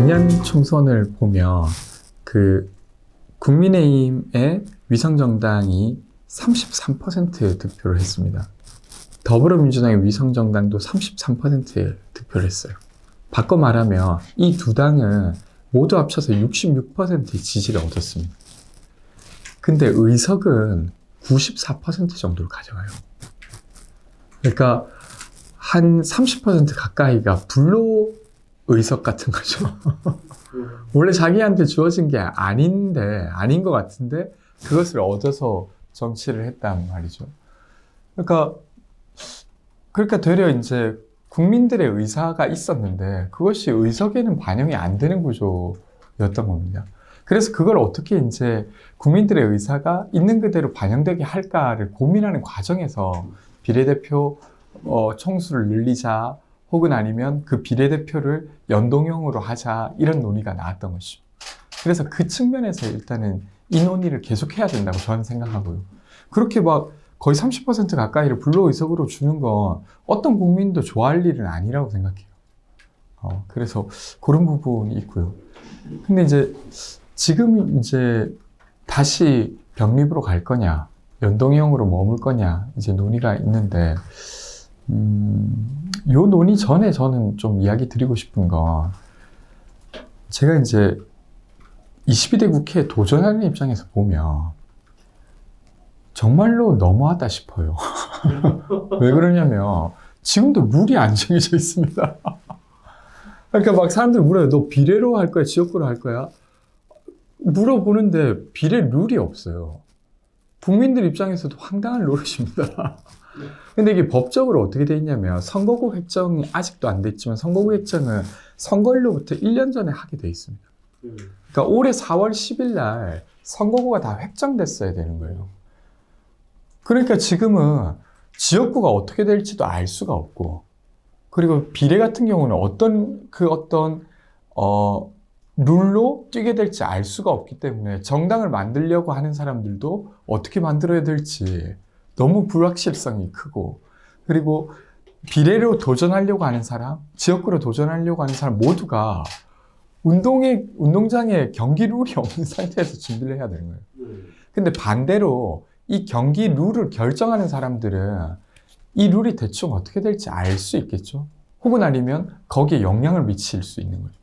작년 총선을 보면 국민의힘의 위성정당이 33% 득표를 했습니다. 더불어민주당의 위성정당도 33% 득표를 했어요. 바꿔 말하면 이 두 당은 모두 합쳐서 66%의 지지를 얻었습니다. 근데 의석은 94% 정도를 가져가요. 그러니까 한 30% 가까이가 불로 의석 같은 거죠. 원래 자기한테 주어진 게 아닌 것 같은데 그것을 얻어서 정치를 했단 말이죠. 그러니까 되려 이제 국민들의 의사가 있었는데 그것이 의석에는 반영이 안 되는 구조였던 겁니다. 그래서 그걸 어떻게 이제 국민들의 의사가 있는 그대로 반영되게 할까를 고민하는 과정에서 비례대표 총수를 늘리자 혹은 아니면 그 비례대표를 연동형으로 하자 이런 논의가 나왔던 것이죠. 그래서 그 측면에서 일단은 이 논의를 계속해야 된다고 저는 생각하고요. 그렇게 막 거의 30% 가까이를 불로의석으로 주는 건 어떤 국민도 좋아할 일은 아니라고 생각해요. 그래서 그런 부분이 있고요. 근데 이제 지금 이제 다시 병립으로 갈 거냐, 연동형으로 머물 거냐 이제 논의가 있는데 요 논의 전에 저는 좀 이야기 드리고 싶은 건 제가 이제 22대 국회에 도전하는 입장에서 보면 정말로 너무하다 싶어요. 왜 그러냐면 지금도 룰이 안 정해져 있습니다. 그러니까 막 사람들 물어요. 너 비례로 할 거야? 지역구로 할 거야? 물어보는데 비례 룰이 없어요. 국민들 입장에서도 황당한 노릇입니다. 근데 이게 법적으로 어떻게 돼 있냐면 선거구 획정이 아직도 안 됐지만 선거구 획정은 선거일로부터 1년 전에 하게 돼 있습니다. 그러니까 올해 4월 10일 날 선거구가 다 획정됐어야 되는 거예요. 그러니까 지금은 지역구가 어떻게 될지도 알 수가 없고, 그리고 비례 같은 경우는 어떤 룰로 뛰게 될지 알 수가 없기 때문에 정당을 만들려고 하는 사람들도 어떻게 만들어야 될지 너무 불확실성이 크고, 그리고 비례로 도전하려고 하는 사람, 지역구로 도전하려고 하는 사람 모두가 운동장에 경기 룰이 없는 상태에서 준비를 해야 되는 거예요. 근데 반대로 이 경기 룰을 결정하는 사람들은 이 룰이 대충 어떻게 될지 알 수 있겠죠. 혹은 아니면 거기에 영향을 미칠 수 있는 거죠.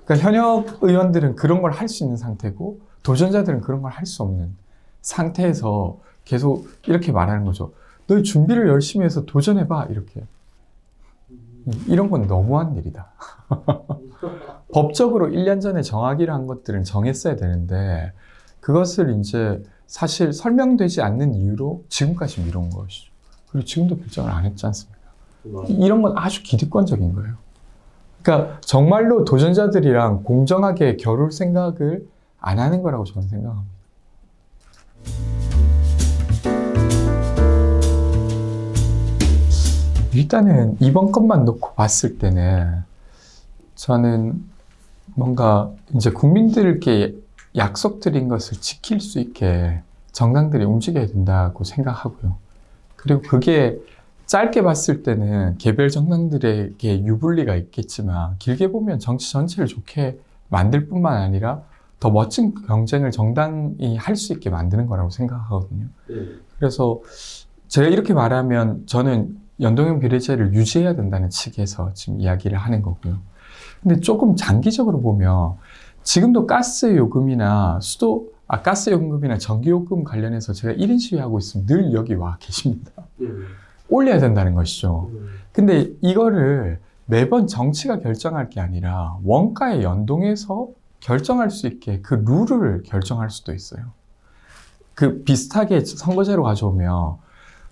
그러니까 현역 의원들은 그런 걸 할 수 있는 상태고 도전자들은 그런 걸 할 수 없는 상태에서 계속 이렇게 말하는 거죠. 너희 준비를 열심히 해서 도전해봐. 이렇게. 이런 건 너무한 일이다. 법적으로 1년 전에 정하기로 한 것들은 정했어야 되는데 그것을 이제 사실 설명되지 않는 이유로 지금까지 미룬 것이죠. 그리고 지금도 결정을 안 했지 않습니까? 이런 건 아주 기득권적인 거예요. 그러니까 정말로 도전자들이랑 공정하게 겨룰 생각을 안 하는 거라고 저는 생각합니다. 일단은 이번 것만 놓고 봤을 때는 저는 뭔가 이제 국민들께 약속드린 것을 지킬 수 있게 정당들이 움직여야 된다고 생각하고요. 그리고 그게 짧게 봤을 때는 개별 정당들에게 유불리가 있겠지만 길게 보면 정치 전체를 좋게 만들 뿐만 아니라 더 멋진 경쟁을 정당이 할 수 있게 만드는 거라고 생각하거든요. 그래서 제가 이렇게 말하면 저는 연동형 비례제를 유지해야 된다는 측에서 지금 이야기를 하는 거고요. 근데 조금 장기적으로 보면 지금도 가스요금이나 가스요금이나 전기요금 관련해서 제가 1인 시위하고 있으면 늘 여기 와 계십니다. 올려야 된다는 것이죠. 근데 이거를 매번 정치가 결정할 게 아니라 원가에 연동해서 결정할 수 있게 그 룰을 결정할 수도 있어요. 그 비슷하게 선거제로 가져오면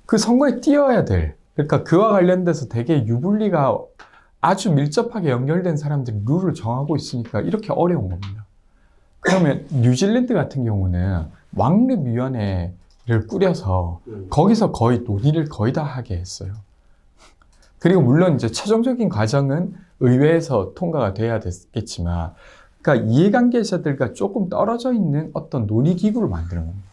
그 선거에 뛰어야 될, 그러니까 그와 관련돼서 되게 유불리가 아주 밀접하게 연결된 사람들이 룰을 정하고 있으니까 이렇게 어려운 겁니다. 그러면 뉴질랜드 같은 경우는 왕립위원회를 꾸려서 거기서 거의 논의를 거의 다 하게 했어요. 그리고 물론 이제 최종적인 과정은 의회에서 통과가 돼야 됐겠지만, 그러니까 이해관계자들과 조금 떨어져 있는 어떤 논의기구를 만드는 겁니다.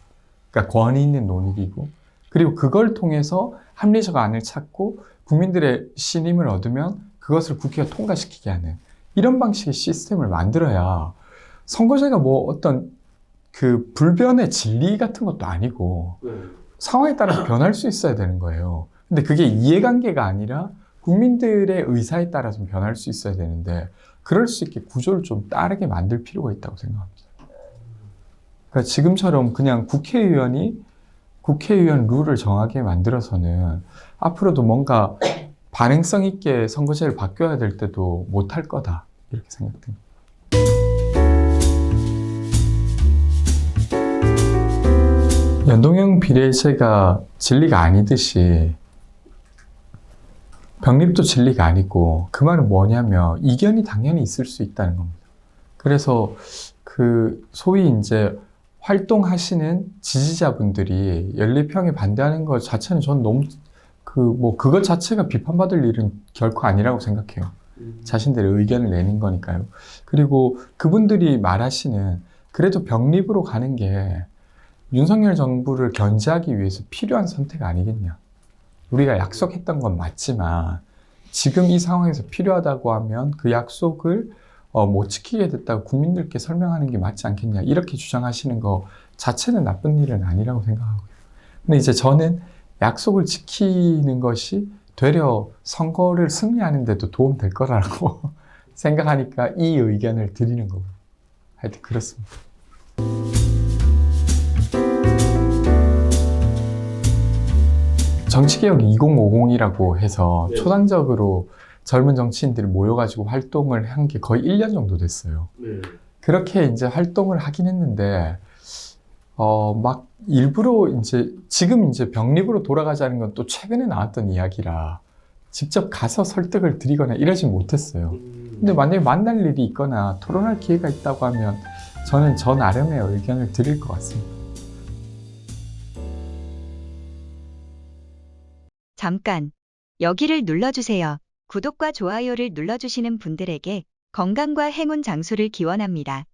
그러니까 권위 있는 논의기구. 그리고 그걸 통해서 합리적 안을 찾고 국민들의 신임을 얻으면 그것을 국회가 통과시키게 하는 이런 방식의 시스템을 만들어야 선거제가 뭐 어떤 그 불변의 진리 같은 것도 아니고 상황에 따라서 변할 수 있어야 되는 거예요. 근데 그게 이해관계가 아니라 국민들의 의사에 따라서 변할 수 있어야 되는데 그럴 수 있게 구조를 좀 다르게 만들 필요가 있다고 생각합니다. 그러니까 지금처럼 그냥 국회의원이 국회의원 룰을 정하게 만들어서는 앞으로도 뭔가 반행성 있게 선거제를 바뀌어야 될 때도 못할 거다 이렇게 생각됩니다. 연동형 비례제가 진리가 아니듯이 병립도 진리가 아니고 그 말은 뭐냐면 이견이 당연히 있을 수 있다는 겁니다. 그래서 그 소위 이제 활동하시는 지지자분들이 연립형에 반대하는 것 자체는 전 너무 그것 자체가 비판받을 일은 결코 아니라고 생각해요. 자신들의 의견을 내는 거니까요. 그리고 그분들이 말하시는 그래도 병립으로 가는 게 윤석열 정부를 견제하기 위해서 필요한 선택 아니겠냐. 우리가 약속했던 건 맞지만 지금 이 상황에서 필요하다고 하면 그 약속을 못 지키게 됐다고 국민들께 설명하는 게 맞지 않겠냐. 이렇게 주장하시는 거 자체는 나쁜 일은 아니라고 생각하고요. 근데 이제 저는 약속을 지키는 것이 되려 선거를 승리하는 데도 도움 될 거라고 생각하니까 이 의견을 드리는 거고요. 하여튼 그렇습니다. 정치개혁 2050이라고 해서 네. 초당적으로 젊은 정치인들이 모여가지고 활동을 한 게 거의 1년 정도 됐어요. 네. 그렇게 이제 활동을 하긴 했는데, 막 일부러 지금 이제 병립으로 돌아가자는 건 또 최근에 나왔던 이야기라 직접 가서 설득을 드리거나 이러진 못했어요. 근데 만약에 만날 일이 있거나 토론할 기회가 있다고 하면 저는 저 나름의 의견을 드릴 것 같습니다. 잠깐, 여기를 눌러주세요. 구독과 좋아요를 눌러주시는 분들에게 건강과 행운 장수를 기원합니다.